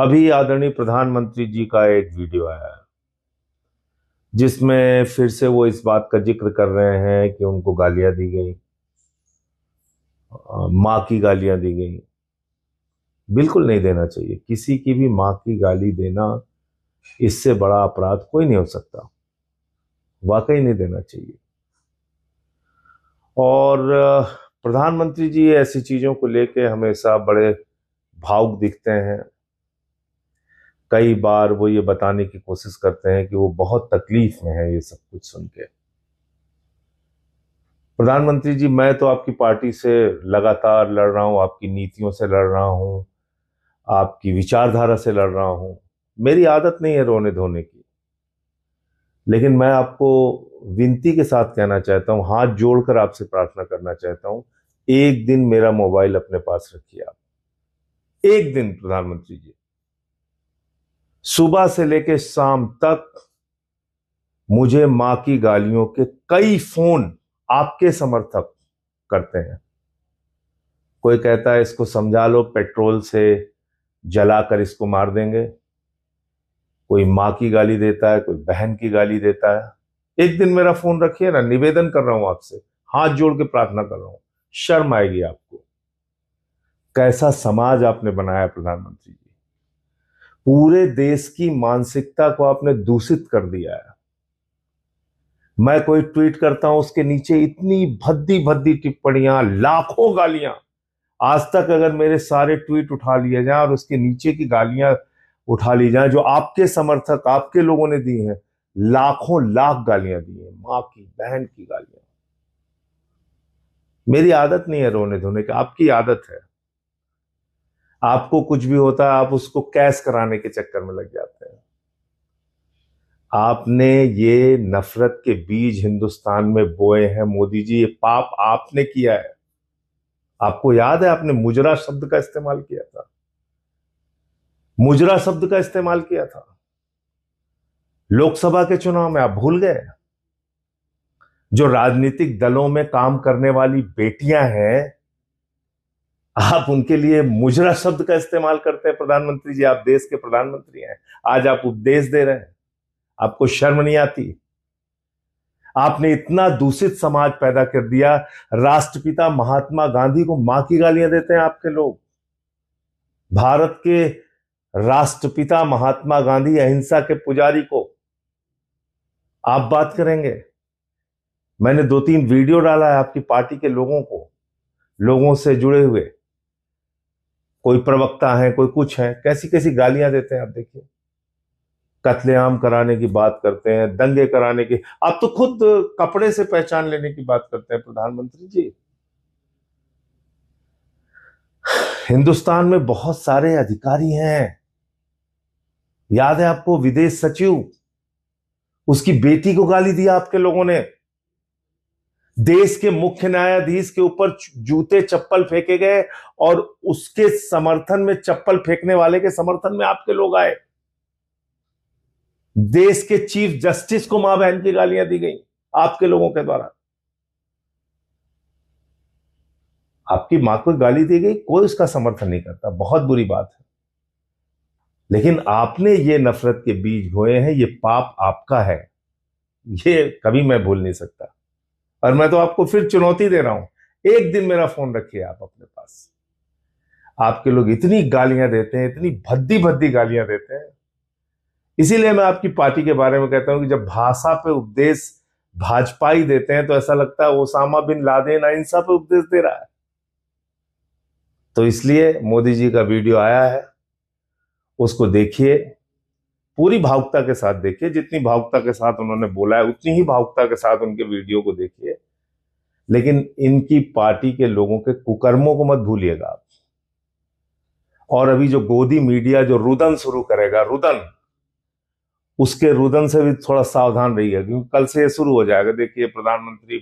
अभी आदरणीय प्रधानमंत्री जी का एक वीडियो आया है जिसमें फिर से वो इस बात का जिक्र कर रहे हैं कि उनको गालियां दी गई, माँ की गालियां दी गई। बिल्कुल नहीं देना चाहिए। किसी की भी माँ की गाली देना, इससे बड़ा अपराध कोई नहीं हो सकता। वाकई नहीं देना चाहिए। और प्रधानमंत्री जी ऐसी चीजों को लेके हमेशा बड़े भावुक दिखते हैं। कई बार वो ये बताने की कोशिश करते हैं कि वो बहुत तकलीफ में है ये सब कुछ सुन के। प्रधानमंत्री जी, मैं तो आपकी पार्टी से लगातार लड़ रहा हूं, आपकी नीतियों से लड़ रहा हूं, आपकी विचारधारा से लड़ रहा हूं। मेरी आदत नहीं है रोने धोने की, लेकिन मैं आपको विनती के साथ कहना चाहता हूं, हाथ जोड़कर आपसे प्रार्थना करना चाहता हूं, एक दिन मेरा मोबाइल अपने पास रखिए आप। एक दिन प्रधानमंत्री जी, सुबह से लेकर शाम तक मुझे मां की गालियों के कई फोन आपके समर्थक करते हैं। कोई कहता है इसको समझा लो, पेट्रोल से जलाकर इसको मार देंगे। कोई मां की गाली देता है, कोई बहन की गाली देता है। एक दिन मेरा फोन रखिए ना, निवेदन कर रहा हूं आपसे, हाथ जोड़ के प्रार्थना कर रहा हूं। शर्म आएगी आपको। कैसा समाज आपने बनाया प्रधानमंत्री जी। पूरे देश की मानसिकता को आपने दूषित कर दिया है। मैं कोई ट्वीट करता हूं, उसके नीचे इतनी भद्दी भद्दी टिप्पणियां, लाखों गालियां। आज तक अगर मेरे सारे ट्वीट उठा लिए जाएं और उसके नीचे की गालियां उठा ली जाएं जो आपके समर्थक, आपके लोगों ने दी हैं, लाखों लाख गालियां दी हैं, मां की, बहन की गालियां। मेरी आदत नहीं है रोने धोने की, आपकी आदत है। आपको कुछ भी होता है आप उसको कैश कराने के चक्कर में लग जाते हैं। आपने ये नफरत के बीज हिंदुस्तान में बोए हैं मोदी जी, ये पाप आपने किया है। आपको याद है आपने मुजरा शब्द का इस्तेमाल किया था, मुजरा शब्द का इस्तेमाल किया था लोकसभा के चुनाव में। आप भूल गए? जो राजनीतिक दलों में काम करने वाली बेटियां हैं, आप उनके लिए मुजरा शब्द का इस्तेमाल करते हैं। प्रधानमंत्री जी, आप देश के प्रधानमंत्री हैं, आज आप उपदेश दे रहे हैं। आपको शर्म नहीं आती? आपने इतना दूषित समाज पैदा कर दिया। राष्ट्रपिता महात्मा गांधी को मां की गालियां देते हैं आपके लोग। भारत के राष्ट्रपिता महात्मा गांधी, अहिंसा के पुजारी को आप बात करेंगे? मैंने 2-3 वीडियो डाला है आपकी पार्टी के लोगों को, लोगों से जुड़े हुए। कोई प्रवक्ता है, कोई कुछ है, कैसी कैसी गालियां देते हैं आप देखिए। कत्लेआम कराने की बात करते हैं, दंगे कराने की। आप तो खुद कपड़े से पहचान लेने की बात करते हैं प्रधानमंत्री जी। हिंदुस्तान में बहुत सारे अधिकारी हैं। याद है आपको, विदेश सचिव, उसकी बेटी को गाली दिया आपके लोगों ने। देश के मुख्य न्यायाधीश के ऊपर जूते चप्पल फेंके गए और उसके समर्थन में, चप्पल फेंकने वाले के समर्थन में आपके लोग आए। देश के चीफ जस्टिस को मां बहन की गालियां दी गई आपके लोगों के द्वारा। आपकी मां को गाली दी गई, कोई उसका समर्थन नहीं करता, बहुत बुरी बात है। लेकिन आपने ये नफरत के बीज बोए हैं, ये पाप आपका है, ये कभी मैं भूल नहीं सकता। और मैं तो आपको फिर चुनौती दे रहा हूं, एक दिन मेरा फोन रखिए आप अपने पास। आपके लोग इतनी गालियां देते हैं, इतनी भद्दी भद्दी गालियां देते हैं। इसीलिए मैं आपकी पार्टी के बारे में कहता हूं कि जब भाषा पे उपदेश भाजपाई देते हैं तो ऐसा लगता है ओसामा बिन लादेन अहिंसा पे उपदेश दे रहा है। तो इसलिए मोदी जी का वीडियो आया है, उसको देखिए, पूरी भावुकता के साथ देखिए। जितनी भावुकता के साथ उन्होंने बोला है उतनी ही भावुकता के साथ उनके वीडियो को देखिए। लेकिन इनकी पार्टी के लोगों के कुकर्मों को मत भूलिएगा आप। और अभी जो गोदी मीडिया जो रुदन शुरू करेगा, रुदन, उसके रुदन से भी थोड़ा सावधान रहिएगा, क्योंकि कल से ये शुरू हो जाएगा। देखिए, प्रधानमंत्री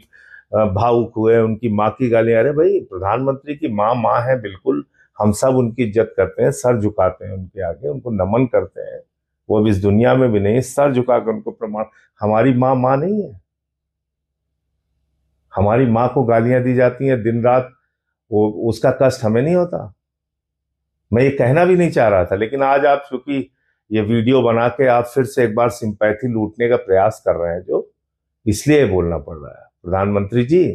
भावुक हुए, उनकी माँ की गालियां। अरे भाई, प्रधानमंत्री की माँ माँ है, बिल्कुल। हम सब उनकी इज्जत करते हैं, सर झुकाते हैं उनके आगे, उनको नमन करते हैं। वो अब इस दुनिया में भी नहीं, सर झुकाकर उनको प्रमाण। हमारी माँ माँ नहीं है? हमारी माँ को गालियां दी जाती हैं दिन रात, वो उसका कष्ट हमें नहीं होता? मैं ये कहना भी नहीं चाह रहा था, लेकिन आज आप चूंकि ये वीडियो बना के आप फिर से एक बार सिंपैथी लूटने का प्रयास कर रहे हैं, जो इसलिए बोलना पड़ रहा है। प्रधानमंत्री जी,